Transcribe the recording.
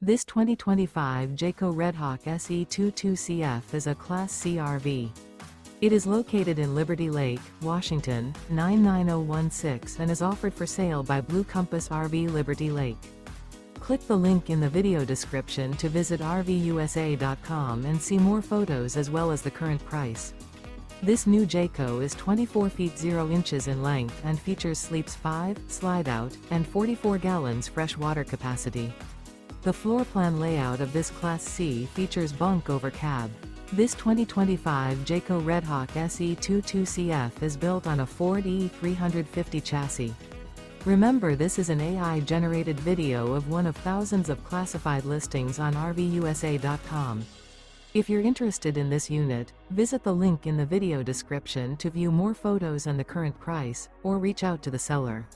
This 2025 Jayco Redhawk SE 22CF is a Class C RV. It is located in Liberty Lake, Washington, 99016 and is offered for sale by Blue Compass RV Liberty Lake. Click the link in the video description to visit RVUSA.com and see more photos as well as the current price. This new Jayco is 24 feet 0 inches in length and features sleeps 5, Slideout, and 44 gallons fresh water capacity. The floor plan layout of this Class C features Bunk Over Cab. This 2025 Jayco Redhawk SE 22CF is built on a Ford E350 chassis. Remember, this is an AI-generated video of one of thousands of classified listings on RVUSA.com. If you're interested in this unit, visit the link in the video description to view more photos and the current price, or reach out to the seller.